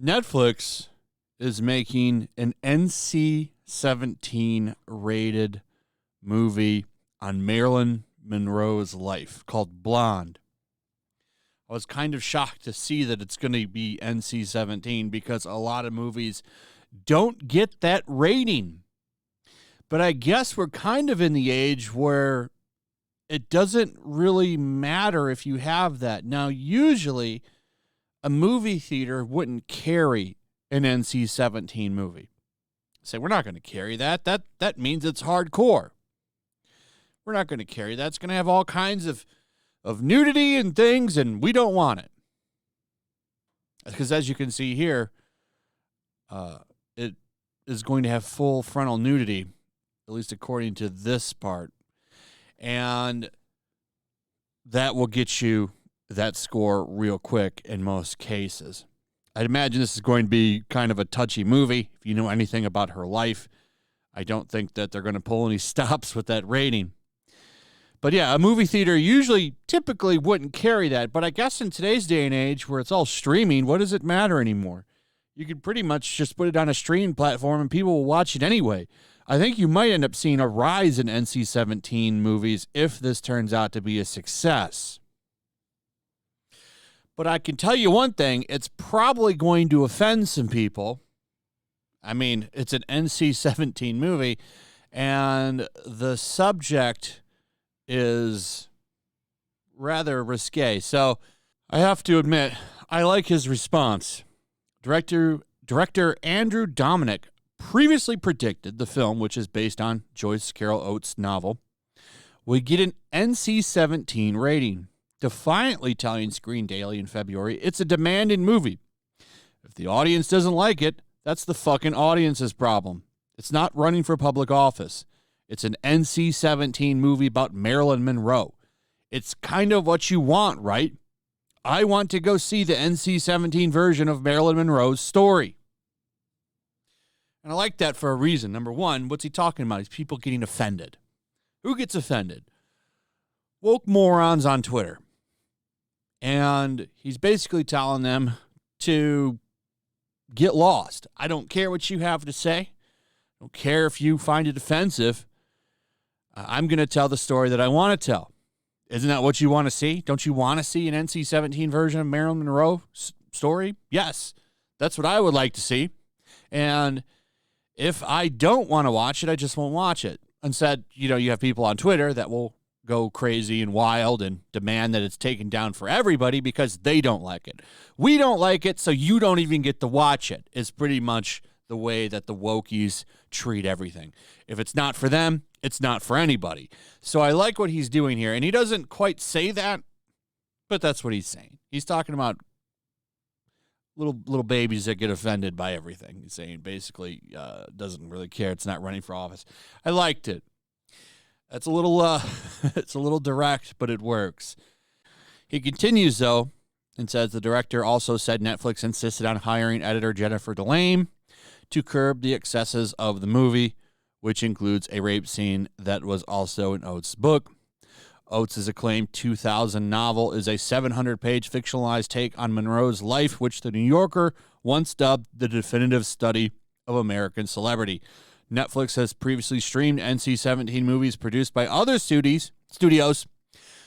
Netflix is making an NC-17 rated movie on Marilyn Monroe's life called Blonde. I was kind of shocked to see that it's going to be NC-17 because a lot of movies don't get that rating. But I guess we're kind of in the age where it doesn't really matter if you have that. Now, usually a movie theater wouldn't carry an NC-17 movie. Say, we're not going to carry that. That means it's hardcore. We're not going to carry that. It's going to have all kinds of nudity and things, and we don't want it. Because as you can see here, it is going to have full frontal nudity, at least according to this part. And that will get you that score real quick in most cases. I'd imagine this is going to be kind of a touchy movie. If you know anything about her life, I don't think that they're going to pull any stops with that rating. But yeah, a movie theater typically wouldn't carry that. But I guess in today's day and age where it's all streaming, what does it matter anymore? You could pretty much just put it on a streaming platform and people will watch it anyway. I think you might end up seeing a rise in NC-17 movies if this turns out to be a success. But I can tell you one thing, it's probably going to offend some people. I mean, it's an NC-17 movie, and the subject is rather risque. So I have to admit, I like his response. Director Andrew Dominic previously predicted the film, which is based on Joyce Carol Oates' novel, would get an NC-17 rating, defiantly telling Screen Daily in February, it's a demanding movie. If the audience doesn't like it, that's the fucking audience's problem. It's not running for public office. It's an NC-17 movie about Marilyn Monroe. It's kind of what you want, right? I want to go see the NC-17 version of Marilyn Monroe's story. And I like that for a reason. Number one, what's he talking about? He's people getting offended. Who gets offended? Woke morons on Twitter. And he's basically telling them to get lost. I don't care what you have to say. I don't care if you find it offensive. I'm going to tell the story that I want to tell. Isn't that what you want to see? Don't you want to see an NC-17 version of Marilyn Monroe's story? Yes. That's what I would like to see. And if I don't want to watch it, I just won't watch it. Instead, you have people on Twitter that will go crazy and wild and demand that it's taken down for everybody because they don't like it. We don't like it, so you don't even get to watch it. It's pretty much the way that the wokies treat everything. If it's not for them, it's not for anybody. So I like what he's doing here, and he doesn't quite say that, but that's what he's saying. He's talking about little babies that get offended by everything. He's saying basically doesn't really care. It's not running for office. I liked it. It's a little direct, but it works. He continues, though, and says the director also said Netflix insisted on hiring editor Jennifer Delame to curb the excesses of the movie, which includes a rape scene that was also in Oates' book. Oates' acclaimed 2000 novel is a 700-page fictionalized take on Monroe's life, which the New Yorker once dubbed the definitive study of American celebrity. Netflix has previously streamed NC-17 movies produced by other studios,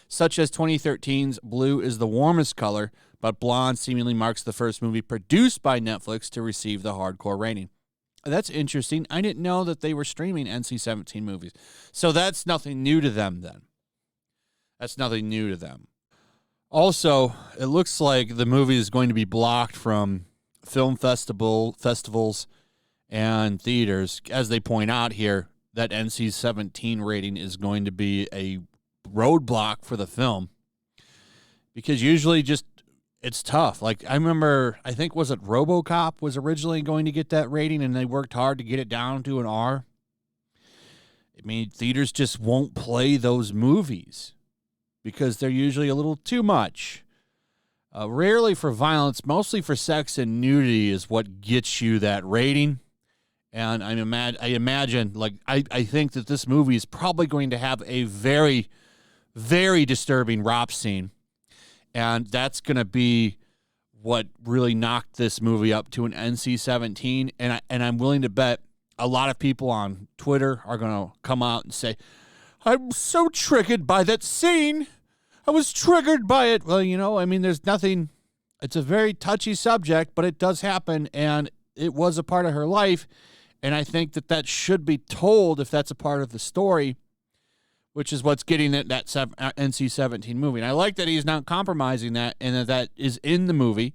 such as 2013's Blue is the Warmest Color, but Blonde seemingly marks the first movie produced by Netflix to receive the hardcore rating. That's interesting. I didn't know that they were streaming NC-17 movies. So that's nothing new to them then. That's nothing new to them. Also, it looks like the movie is going to be blocked from film festivals and theaters. As they point out here, that NC-17 rating is going to be a roadblock for the film because usually it's tough. Like I remember, I think was it RoboCop was originally going to get that rating and they worked hard to get it down to an R. I mean, theaters just won't play those movies because they're usually a little too much. Rarely for violence, mostly for sex and nudity is what gets you that rating. And I imagine, like, I think that this movie is probably going to have a very, very disturbing romp scene. And that's going to be what really knocked this movie up to an NC-17. And I'm willing to bet a lot of people on Twitter are going to come out and say, I'm so triggered by that scene. I was triggered by it. Well, you know, I mean, there's nothing. It's a very touchy subject, but it does happen, and it was a part of her life. And I think that should be told if that's a part of the story, which is what's getting at that NC-17 movie. And I like that he's not compromising that, and that is in the movie.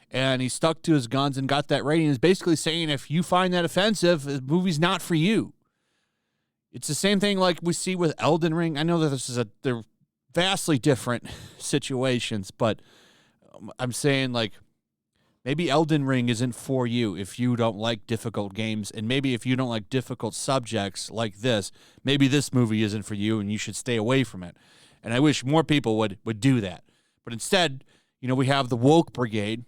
And he stuck to his guns and got that rating. He's basically saying if you find that offensive, the movie's not for you. It's the same thing like we see with Elden Ring. I know that they're vastly different situations, but I'm saying, like, maybe Elden Ring isn't for you if you don't like difficult games, and maybe if you don't like difficult subjects like this, maybe this movie isn't for you and you should stay away from it. And I wish more people would do that. But instead, you know, we have the woke brigade.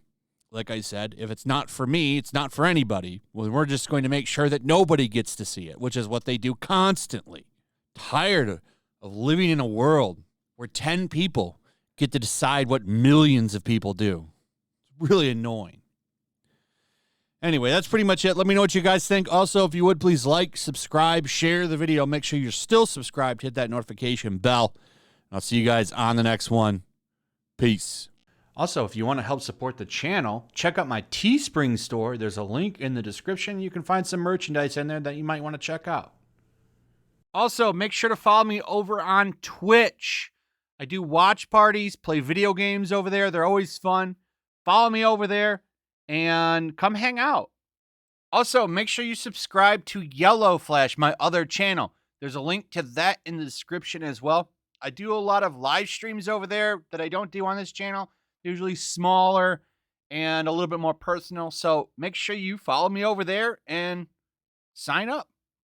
Like I said, if it's not for me, it's not for anybody. Well, we're just going to make sure that nobody gets to see it, which is what they do constantly. Tired of living in a world where 10 people get to decide what millions of people do. It's really annoying. Anyway, that's pretty much it. Let me know what you guys think. Also, if you would, please like, subscribe, share the video. Make sure you're still subscribed. Hit that notification bell. I'll see you guys on the next one. Peace. Also, if you want to help support the channel, check out my Teespring store. There's a link in the description. You can find some merchandise in there that you might want to check out. Also, make sure to follow me over on Twitch. I do watch parties, play video games over there. They're always fun. Follow me over there and come hang out. Also, make sure you subscribe to YellowFlash, my other channel. There's a link to that in the description as well. I do a lot of live streams over there that I don't do on this channel. Usually smaller and a little bit more personal. So make sure you follow me over there and sign up.